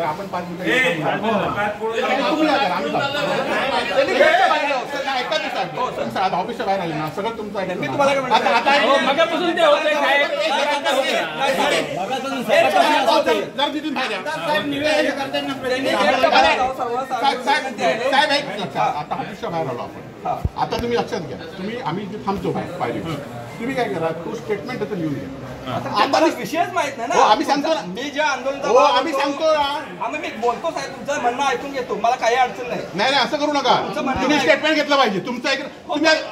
आपण 5 मिनिटं ऑफिसच्या बाहेर आले ना सगळं तुमचं आता ऑफिसच्या बाहेर आलो आपण. आता तुम्ही लक्षात घ्या, तुम्ही आम्ही जे थांबतो पायरी तुम्ही काय करा, तो स्टेटमेंट आता लिहून घ्या. आता विषयच माहित नाही ना. आम्ही सांगतो ना, मी जे आंदोलन आम्ही सांगतो आम्ही मी बोलतो साहेब, तुमचं म्हणणं ऐकून घेतो, मला काही अडचण नाही. नाही असं करू नका. तुम्ही स्टेटमेंट घेतलं पाहिजे तुमचं.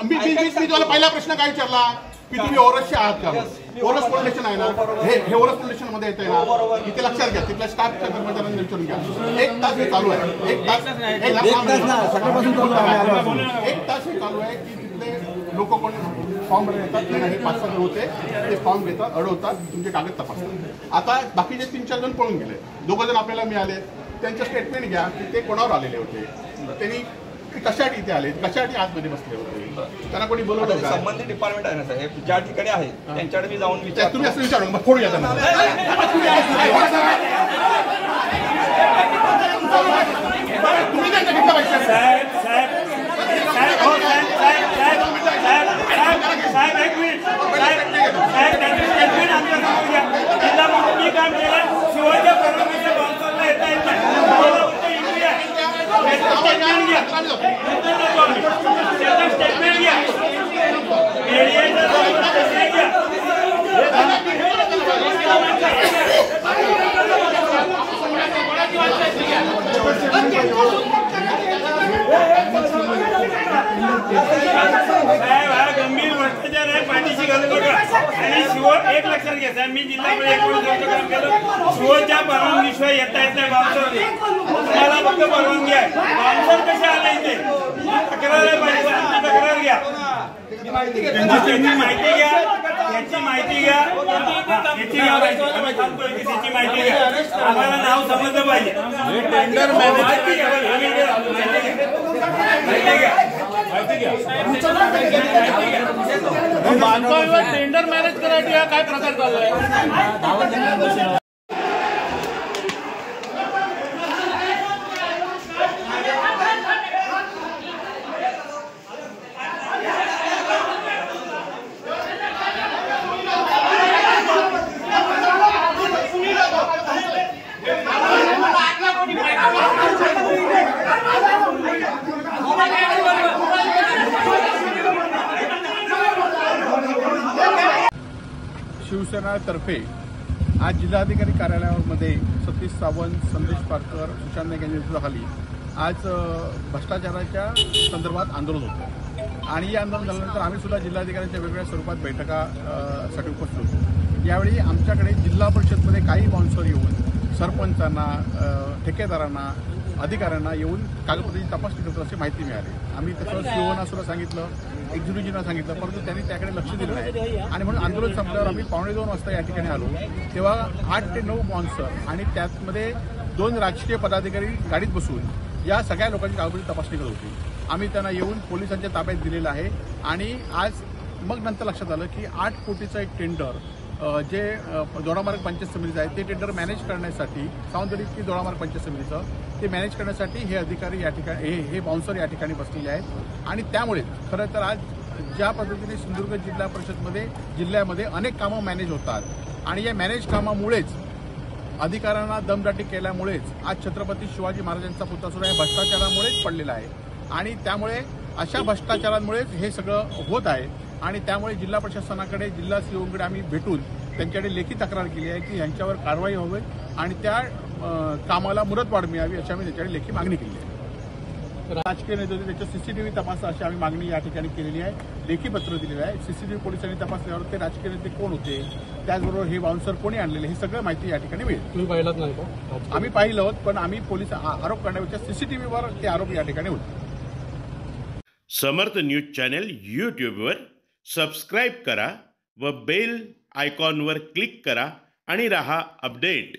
मी तुम्हाला पहिला प्रश्न काय विचारला की तुम्ही ओरसचे आहात का? ओरस पोलीस स्टेशन आहे ना, हे ओरस पोलीस स्टेशन मध्ये येते ना. इथे लक्षात घ्या, तिथल्या स्टाफच्या कर्मचाऱ्यांना विचारून घ्या. 1 तास हे चालू आहे. 1 तास हे चालू आहे की तिथले लोक कोण फॉर्म भरायला येतात, हे 5-6 होते, ते फॉर्म घेतात, अडवतात, तुमचे कागद तपासतात. आता बाकीचे 3-4 जण पळून गेले, 2 जण आपल्याला मिळाले. त्यांचं स्टेटमेंट घ्या की ते कोणावर आलेले होते, त्यांनी कशासाठी इथे आले, कशासाठी आतमध्ये बसले होते, त्यांना कोणी बोलवलं का? संबंधित डिपार्टमेंट आहे ना साहेब, ज्या ठिकाणी आहे त्यांच्याकडे मी जाऊन विचार. तुम्ही असं विचारू मग फोडूया त्यांना. तुम्ही त्यांना घेतलं पाहिजे साहेब. एक मिनिट साहेब, त्यांचं स्टेटमेंट आमच्याकडे घ्या. जिल्हा म्हणून मी काम केलं, शिवाच्या परवानगीच्या बाउन्सरला येता येत नाही. स्टेटमेंट घ्या. गंभीर भ्रष्टाचार आहे, पाठीशी घालू नका. आणि शिव एक लक्षात घ्या साहेब, मी जिल्ह्यामध्ये 19 वर्ष काम केलं. शिवच्या परवानगीशिवाय येता येत नाही बाउन्सर. तुम्हाला फक्त परवानगी आहे. बाउन्सर कसे आले इथे तक्रार आहे पाहिजे, तक्रार घ्या. माहिती घ्या, याची माहिती घ्या, याची माहिती घ्या. आम्हाला नाव समजलं पाहिजे. टेंडर माहिती घ्या. टेंडर मॅनेज करायची काय प्रकार चाललाय? शिवसेनातर्फे आज जिल्हाधिकारी कार्यालयामध्ये सतीश सावंत, संदेश पारकर, सुशांत नाईक यांच्या नेतृत्वाखाली आज भ्रष्टाचाराच्या संदर्भात आंदोलन होतं. आणि या आंदोलन झाल्यानंतर आम्ही सुद्धा जिल्हाधिकाऱ्यांच्या वेगवेगळ्या स्वरूपात बैठकासाठी उपस्थित होतो. यावेळी आमच्याकडे जिल्हा परिषदमध्ये काही बाउन्सर येऊन सरपंचांना, ठेकेदारांना, अधिकाऱ्यांना येऊन कागदपत्राची तपासणी करतो अशी माहिती मिळाली. आम्ही तसं सीओना सुद्धा सांगितलं, एक्झिक्युटिव्हना सांगितलं, परंतु त्यांनी त्याकडे लक्ष दिलं नाही. आणि म्हणून आंदोलन संपल्यावर आम्ही 2:15 वाजता या ठिकाणी आलो. तेव्हा 8 ते 9 बाउन्सर आणि त्यामध्ये 2 राजकीय पदाधिकारी गाडीत बसून या सगळ्या लोकांची कागदपत्राची तपासणी करत होती. आम्ही त्यांना येऊन पोलिसांच्या ताब्यात दिलेलं आहे. आणि आज मग नंतर लक्षात आलं की 8 कोटीचं एक टेंडर जे दोडामार्ग पंचायत समितीचं आहे ते टेंडर मॅनेज करण्यासाठी सावंतवाडी की दोडामार्ग पंचायत समितीचं ते मॅनेज करण्यासाठी हे अधिकारी या ठिकाणी हे बाउन्सर या ठिकाणी बसलेले आहेत. आणि त्यामुळे खरं तर आज ज्या पद्धतीने सिंधुदुर्ग जिल्हा परिषदमध्ये जिल्ह्यामध्ये अनेक कामं मॅनेज होतात आणि या मॅनेज कामामुळेच अधिकाऱ्यांना दमदाटी केल्यामुळेच आज छत्रपती शिवाजी महाराजांचा पुतळा सुद्धा या भ्रष्टाचारामुळेच पडलेला आहे. आणि त्यामुळे अशा भ्रष्टाचारांमुळेच हे सगळं होत आहे. आणि त्यामुळे जिल्हा प्रशासनाकडे जिल्हा सीओकडे आम्ही भेटून त्यांच्याकडे लेखी तक्रार केली आहे की यांच्यावर कारवाई व्हावी आणि त्या कामाला मुदतवाढ मिळावी अशी आम्ही त्यांच्याकडे लेखी मागणी केली आहे. राजकीय नेते होते त्याच्या सीसीटीव्ही तपासा अशी आम्ही मागणी या ठिकाणी केलेली आहे. लेखी पत्र दिलेलं आहे. सीसीटीव्ही पोलिसांनी तपासल्यावर ते राजकीय नेते कोण होते, त्याचबरोबर हे बाउन्सर कोणी आणलेले, हे सगळं माहिती या ठिकाणी मिळेल. तुम्ही पाहिलात नाही का? आम्ही पाहिलं होत, पण आम्ही पोलीस आरोप करण्यापेक्षा सीसीटीव्हीवर ते आरोप या ठिकाणी होते. समर्थ न्यूज चॅनल यूट्यूबवर सबस्क्राईब करा व बेल आयकॉनवर क्लिक करा आणि रहा अपडेट.